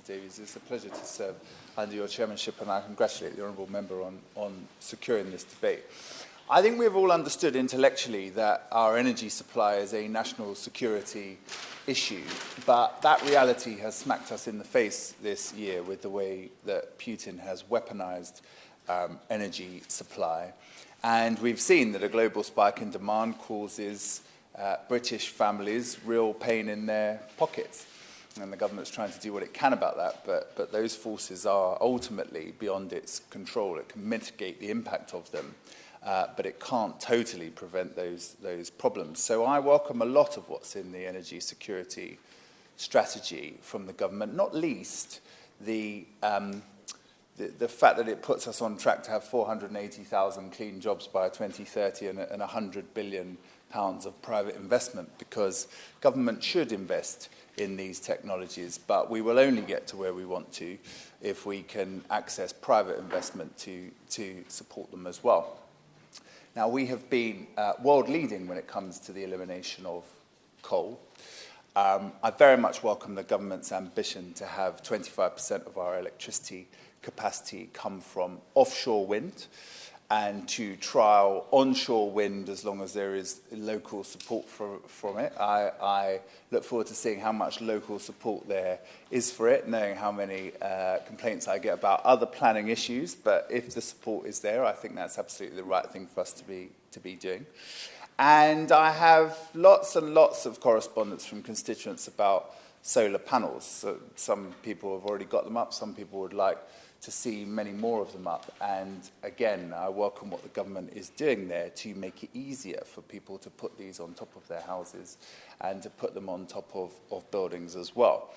Davies. It's a pleasure to serve under your chairmanship, and I congratulate the honourable member on securing this debate. I think we've all understood intellectually that our energy supply is a national security issue, but that reality has smacked us in the face this year with the way that Putin has weaponized energy supply. And we've seen that a global spike in demand causes British families real pain in their pockets. And the government's trying to do what it can about that, but those forces are ultimately beyond its control. It can mitigate the impact of them, but it can't totally prevent those problems. So I welcome a lot of what's in the energy security strategy from the government, not least the fact that it puts us on track to have 480,000 clean jobs by 2030 and 100 billion pounds of private investment, because government should invest in these technologies, but we will only get to where we want to if we can access private investment to support them as well. Now, we have been world-leading when it comes to the elimination of coal. I very much welcome the government's ambition to have 25% of our electricity capacity come from offshore wind and to trial onshore wind as long as there is local support from it. I look forward to seeing how much local support there is for it, knowing how many complaints I get about other planning issues. But if the support is there, I think that's absolutely the right thing for us to be doing. And I have lots and lots of correspondence from constituents about solar panels. So some people have already got them up, some people would like to see many more of them up. And again, I welcome what the government is doing there to make it easier for people to put these on top of their houses and to put them on top of buildings as well.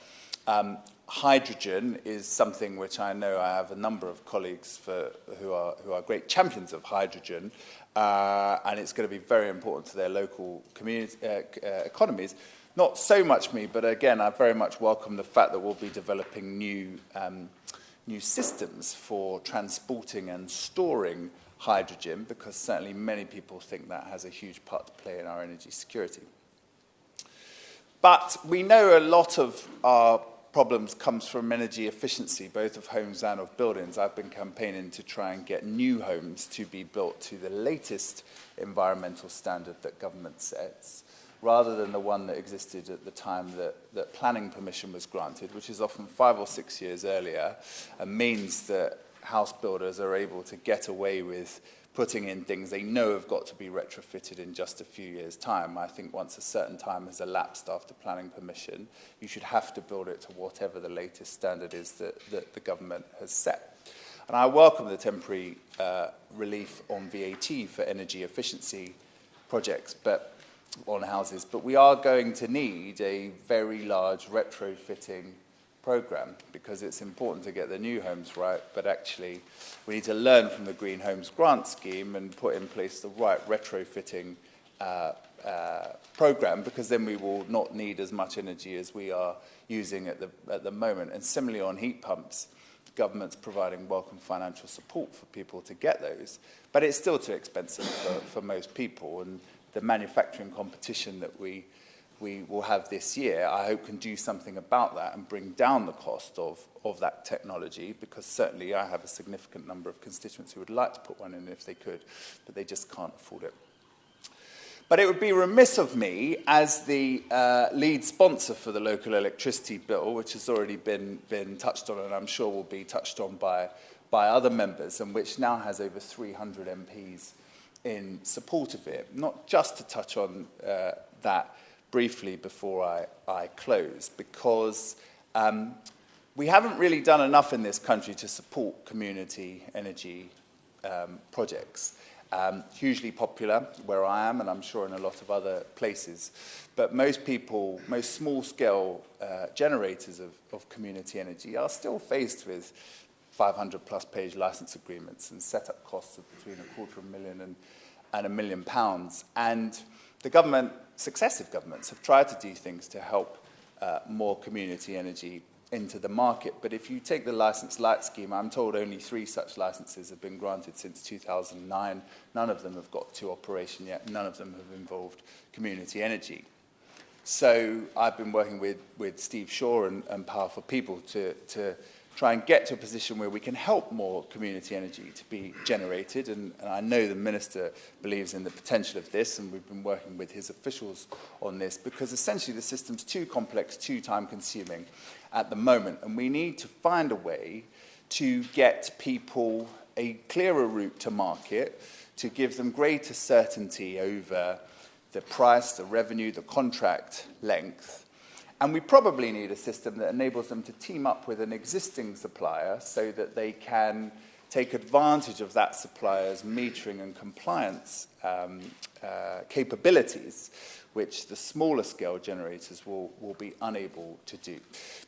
Hydrogen is something which I know I have a number of colleagues who are great champions of hydrogen, and it's going to be very important to their local community, economies. Not so much me, but again, I very much welcome the fact that we'll be developing new systems for transporting and storing hydrogen, because certainly many people think that has a huge part to play in our energy security. But we know a lot of our problems comes from energy efficiency, both of homes and of buildings. I've been campaigning to try and get new homes to be built to the latest environmental standard that government sets, rather than the one that existed at the time that planning permission was granted, which is often 5 or 6 years earlier, and means that house builders are able to get away with putting in things they know have got to be retrofitted in just a few years' time. I think once a certain time has elapsed after planning permission, you should have to build it to whatever the latest standard is that the government has set. And I welcome the temporary relief on VAT for energy efficiency projects, on houses, but we are going to need a very large retrofitting programme, because it's important to get the new homes right, but actually we need to learn from the Green Homes Grant Scheme and put in place the right retrofitting programme, because then we will not need as much energy as we are using at the moment. And similarly on heat pumps, the government's providing welcome financial support for people to get those, but it's still too expensive for most people. And the manufacturing competition that we will have this year, I hope, can do something about that and bring down the cost of that technology, because certainly I have a significant number of constituents who would like to put one in if they could, but they just can't afford it. But it would be remiss of me, as the lead sponsor for the local electricity bill, which has already been touched on and I'm sure will be touched on by other members, and which now has over 300 MPs in support of it, not just to touch on that briefly before I close, because we haven't really done enough in this country to support community energy projects. Hugely popular where I am, and I'm sure in a lot of other places, but most small-scale generators of community energy are still faced with 500-plus page license agreements and set-up costs of between £250,000 and £1 million. And the government, successive governments, have tried to do things to help more community energy into the market. But if you take the Licence Light scheme, I'm told only 3 such licences have been granted since 2009. None of them have got to operation yet. None of them have involved community energy. So I've been working with Steve Shaw and Powerful People to try and get to a position where we can help more community energy to be generated. And I know the Minister believes in the potential of this, and we've been working with his officials on this, because essentially the system's too complex, too time-consuming at the moment. And we need to find a way to get people a clearer route to market, to give them greater certainty over the price, the revenue, the contract length. And we probably need a system that enables them to team up with an existing supplier so that they can take advantage of that supplier's metering and compliance capabilities, which the smaller scale generators will be unable to do.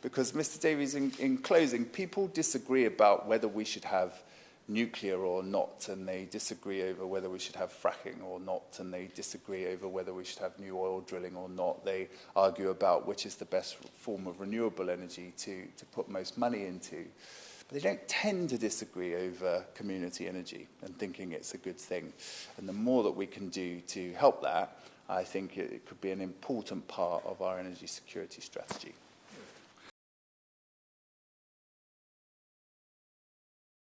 Because, Mr. Davies, in closing, people disagree about whether we should have nuclear or not, and they disagree over whether we should have fracking or not, and they disagree over whether we should have new oil drilling or not. They argue about which is the best form of renewable energy to put most money into. But they don't tend to disagree over community energy and thinking it's a good thing. And the more that we can do to help that, I think it could be an important part of our energy security strategy.